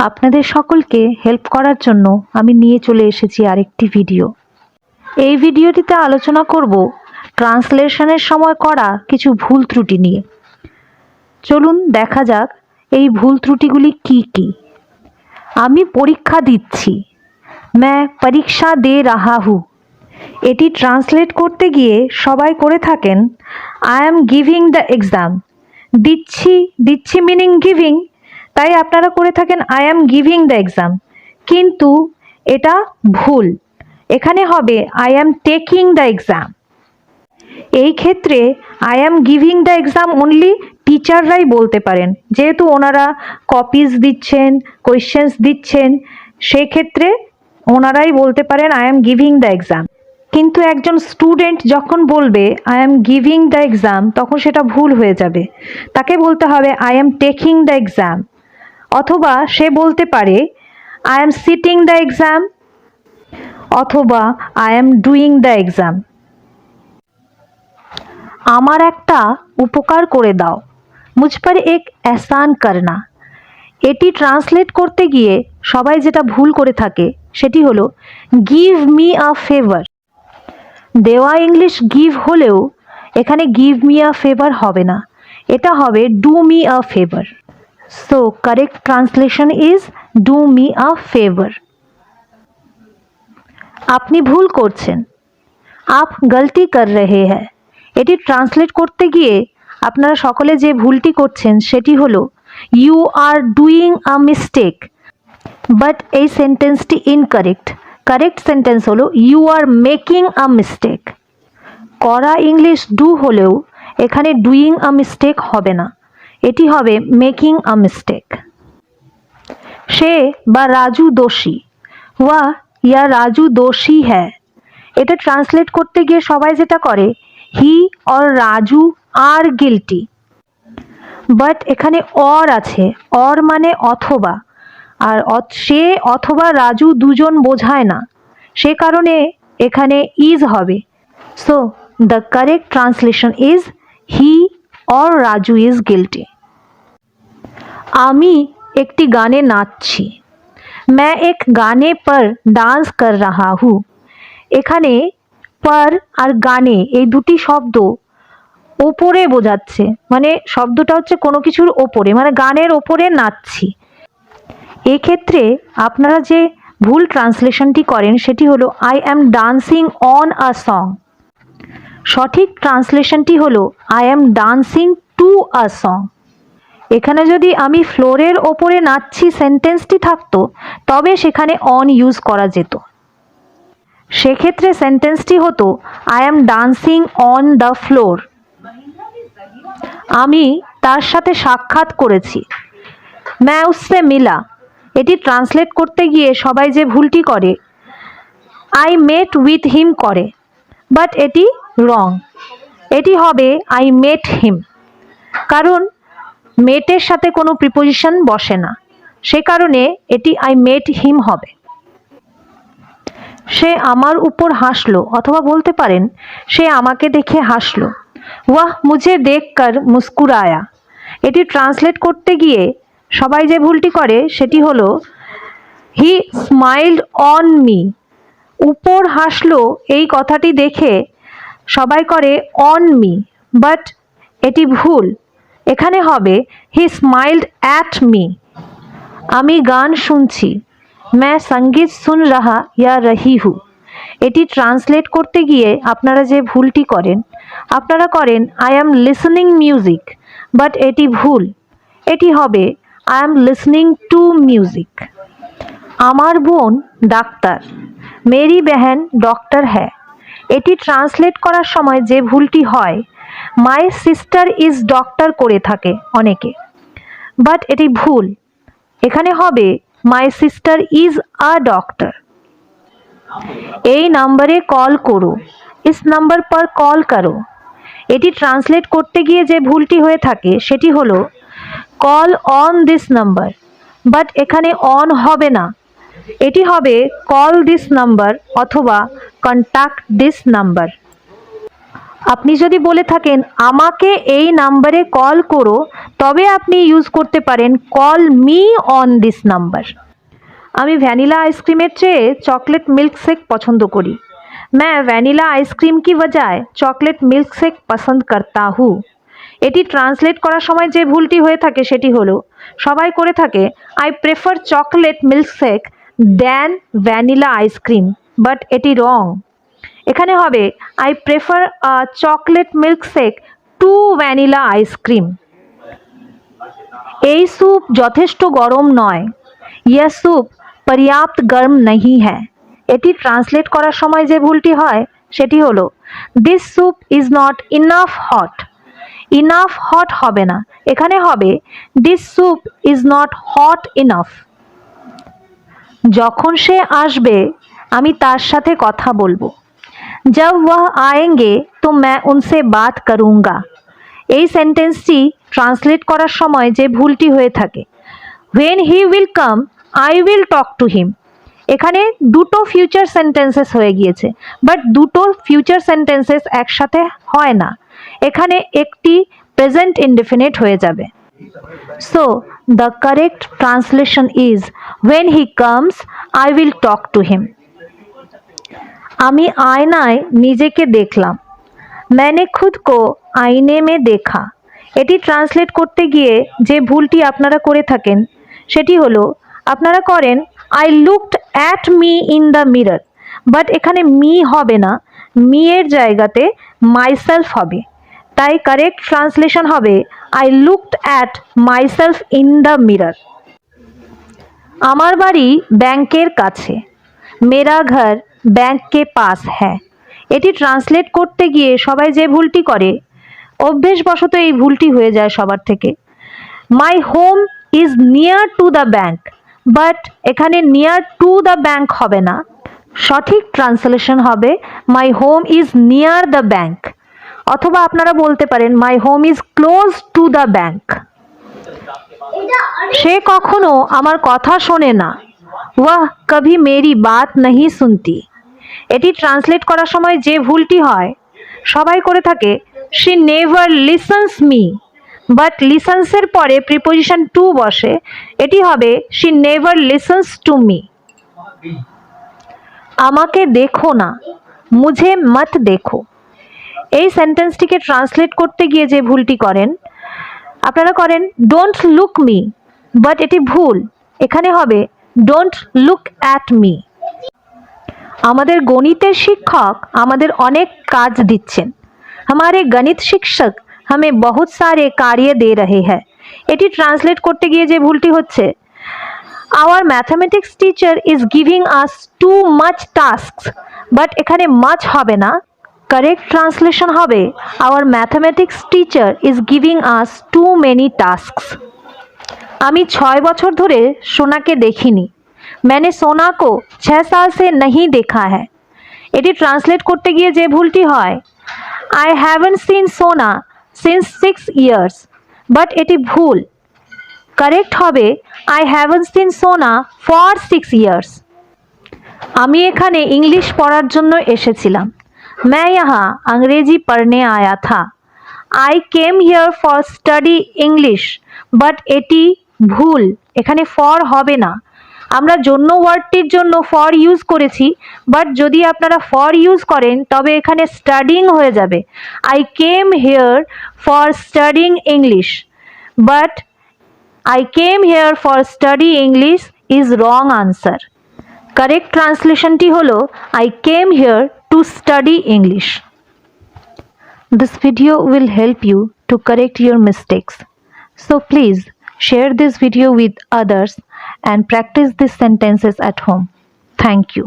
আপনাদের সকলকে হেল্প করার জন্য আমি নিয়ে চলে এসেছি আরেকটি ভিডিও। এই ভিডিওটিতে আলোচনা করব ট্রান্সলেশনের সময় করা কিছু ভুল ত্রুটি নিয়ে। চলুন দেখা যাক এই ভুল ত্রুটিগুলি কি কি। আমি পরীক্ষা দিচ্ছি, मैं परीक्षा दे रहा हूँ। এটি ট্রান্সলেট করতে গিয়ে সবাই করে থাকেন I am giving the exam. দিচ্ছি দিচ্ছি মিনিং গিভিং, তাই আপনারা করে থাকেন I am giving the exam, কিন্তু এটা ভুল। এখানে হবে I am taking the exam. এই ক্ষেত্রে I am giving the exam only টিচাররাই বলতে পারেন, যেহেতু ওনারা কপিজ দিচ্ছেন, কোয়েশ্চেন্স দিচ্ছেন, সেই ক্ষেত্রে ওনারাই বলতে পারেন I am giving the exam. কিন্তু একজন স্টুডেন্ট যখন বলবে I am giving the exam, তখন সেটা ভুল হয়ে যাবে। তাকে বলতে হবে I am taking the exam, অথবা সে বলতে পারে I am sitting the exam, অথবা I am doing the exam. আমার একটা উপকার করে দাও, মুঝ পর এক এহসান করনা। এটি ট্রান্সলেট করতে গিয়ে সবাই যেটা ভুল করে থাকে সেটি হলো গিভ মি আ ফেভার। দেওয়া ইংলিশ গিভ হলেও এখানে গিভ মি আ ফেভার হবে না, এটা হবে do me a favour. So correct translation is do me a favour. আপনি ভুল করছেন, आप गलती कर रहे हैं। এটি ট্রান্সলেট করতে গিয়ে আপনারা সকলে যে ভুলটি করছেন সেটি হলো you are doing a mistake, but এই সেন্টেন্সটি ইনকারেক্ট। কারেক্ট সেন্টেন্স হলো you are making a mistake. করা ইংলিশ ডু হলেও এখানে ডুইং আ মিস্টেক হবে না, এটি হবে মেকিং আ মিস্টেক। সে বা রাজু দোষী, ওয়া ইয়া রাজু দোষী হ্যায়। এটা ট্রান্সলেট করতে গিয়ে সবাই যেটা করে হি और রাজু আর গিলটি, বাট এখানে অর আছে, অর মানে অথবা, আর সে অথবা রাজু দুজন বোঝায় না, সে কারণে এখানে ইজ হবে। So the correct translation is he और রাজু ইজ গিলটি। আমি একটি গানে নাচছি, मैं एक गाने पर डांस कर रहा हूँ। এখানে पर আর গানে এই দুটি শব্দ ওপরে বোঝাচ্ছে, মানে শব্দটা হচ্ছে কোনো কিছুর ওপরে, মানে গানের ওপরে নাচছি। এক্ষেত্রে আপনারা যে ভুল ট্রান্সলেশনটি করেন সেটি হলো I am dancing on a song. সঠিক ট্রান্সলেশনটি হলো I am dancing to a song. এখানে যদি আমি ফ্লোরের ওপরে নাচছি সেন্টেন্সটি থাকতো, তবে সেখানে অন ইউজ করা যেত। সেক্ষেত্রে সেন্টেন্সটি হতো I am dancing on the floor. আমি তার সাথে সাক্ষাৎ করেছি, मैं उससे मिला। এটি ট্রান্সলেট করতে গিয়ে সবাই যে ভুলটি করে আই মেট উইথ হিম করে, বাট এটি রং। এটি হবে আই মেট হিম, কারণ মেটের সাথে কোনো প্রিপোজিশন বসে না, সে কারণে এটি আই মেট হিম হবে। সে আমার উপর হাসলো, অথবা বলতে পারেন সে আমাকে দেখে হাসলো, ওয়াহ মুঝে দেখকর মুস্কুরায়া। এটি ট্রান্সলেট করতে গিয়ে সবাই যে ভুলটি করে সেটি হলো হি স্মাইলড অন মি। উপর হাসলো এই কথাটি দেখে সবাই করে অন মি, বাট এটি ভুল। এখানে হবে হি স্মাইলড অ্যাট মি। আমি গান শুনছি, मैं संगीत सुन रहा या रही हूँ। এটি ট্রান্সলেট করতে গিয়ে আপনারা যে ভুলটি করেন, আপনারা করেন I am listening music, but এটি ভুল। এটি হবে I am listening to music. আমার বোন ডাক্তার, মেরি বেহেন ডক্টর হ্যায়। এটি ট্রান্সলেট করার সময় যে ভুলটি হয় মাই সিস্টার ইজ ডক্টর করে থাকে অনেকে, বাট এটি ভুল। এখানে হবে my sister is a doctor. এই নাম্বারে কল করো, ইস নাম্বার পর কল করো। এটি ট্রান্সলেট করতে গিয়ে যে ভুলটি হয়ে থাকে সেটি হলো call on this number, but এখানে অন হবে না, এটি হবে কল দিস নাম্বার অথবা কন্ট্যাক্ট দিস নাম্বার। আপনি যদি বলে থাকেন আমাকে এই নাম্বারে কল করো, তবে আপনি ইউজ করতে পারেন call me on this number. আমি ভ্যানিলা আইসক্রিমের চেয়ে চকলেট মিল্ক शेक পছন্দ করি। मैं वैनिला आइसक्रीम की बजाय চকলেট মিল্ক शेक পছন্দ करता हूँ। এটি ট্রান্সলেট করার সময় যে ভুলটি হয়ে থাকে সেটি হলো, সবাই করে থাকে I prefer chocolate milk shake than vanilla ice cream, but এটি রং। এখানে হবে I prefer chocolate milk shake to vanilla ice cream. এই স্যুপ যথেষ্ট গরম নয়। यह सूप पर्याप्त गर्म नहीं है। এটি ট্রান্সলেট করার সময় যে ভুলটি হয় সেটি হলো this soup is not enough hot. Enough hot হবে না, এখানে হবে this soup is not hot enough. যখন সে আসবে আমি তার সাথে কথা বলবো। जब वह आएंगे तो मैं उनसे बात करूँगा। এই সেন্টেন্সটি ট্রান্সলেট করার সময় যে ভুলটি হয়ে থাকে, when he will come I will talk to him। এখানে দুটো ফিউচার সেন্টেন্সেস হয়ে গিয়েছে, বাট দুটো ফিউচার সেন্টেন্সেস একসাথে হয় না, এখানে একটি প্রেজেন্ট ইনডেফিনিট হয়ে যাবে। So the correct translation is when he comes I will talk to him। আমি আয়নায় নিজেকে দেখলাম। मैंने खुद को आईने में देखा। এটি ট্রান্সলেট করতে গিয়ে যে ভুলটি আপনারা করে থাকেন সেটি হলো, আপনারা করেন I looked at me in the mirror, but এখানে মি হবে না, মি এর জায়গাতে মাইসেলফ হবে। তাই কারেক্ট ট্রান্সলেশন হবে I looked at myself in the mirror. আমার বাড়ি ব্যাংকের কাছে। মেরা ঘর ব্যাংক কে পাস হ্যায়। এটি ট্রান্সলেট করতে গিয়ে সবাই যে ভুলটি করে, অভ্যেসবশত এই ভুলটি হয়ে যায় সবার থেকে। My home is near to the bank, but এখানে নিয়ার টু দ্য ব্যাংক হবে না, সঠিক ট্রান্সলেশন হবে my home is near the bank. অথবা আপনারা বলতে পারেন my home is close to the bank. সে কখনো আমার কথা শোনে না। ওয়াহ কভি মেরি বাত নাহি শুনতি। এটি ট্রান্সলেট করার সময় যে ভুলটি হয়, সবাই করে থাকে she never listens me, but লিসন্সের পরে প্রিপোজিশন টু বসে, এটি হবে she never listens to me. আমাকে দেখো না, মুঝে মত দেখো। এই সেন্টেন্সটিকে ট্রান্সলেট করতে গিয়ে যে ভুলটি করেন, আপনারা করেন ডোন্ট লুক মি, বাট এটি ভুল, এখানে হবে ডোন্ট লুক অ্যাট মি। আমাদের গণিতের শিক্ষক আমাদের অনেক কাজ দিচ্ছেন। हमारे गणित शिक्षक हमें बहुत सारे कार्य दे रहे हैं। এটি ট্রান্সলেট করতে গিয়ে যে ভুলটি হচ্ছে, our mathematics teacher is giving us too much tasks, but এখানে মাচ হবে না, কারেক্ট ট্রান্সলেশন হবে our mathematics teacher is giving us too many tasks। আমি 6 বছর ধরে সোনাকে দেখিনি। मैंने सोना को 6 साल से नहीं देखा है। এটি ট্রান্সলেট করতে গিয়ে যে ভুলটি হয়, I haven't seen Sona since 6 years, but এটি ভুল, কারেক্ট হবে I haven't seen Sona for 6 years। আমি এখানে ইংলিশ পড়ার জন্য এসেছিলাম। मैं यहाँ अंग्रेजी पढ़ने आया था। I came here for study English, but এটি ভুল, এখানে ফর হবে না। আমরা জন্য ওয়ার্ডটির জন্য ফর ইউজ করেছি, বাট যদি আপনারা ফর ইউজ করেন তবে এখানে স্টাডিং হয়ে যাবে। I came here for studying English, but I came here for study English is wrong answer. Correct ট্রান্সলেশনটি হলো I came here to study English. This video will help you to correct your mistakes. So please share this video with others and practice these sentences at home. Thank you.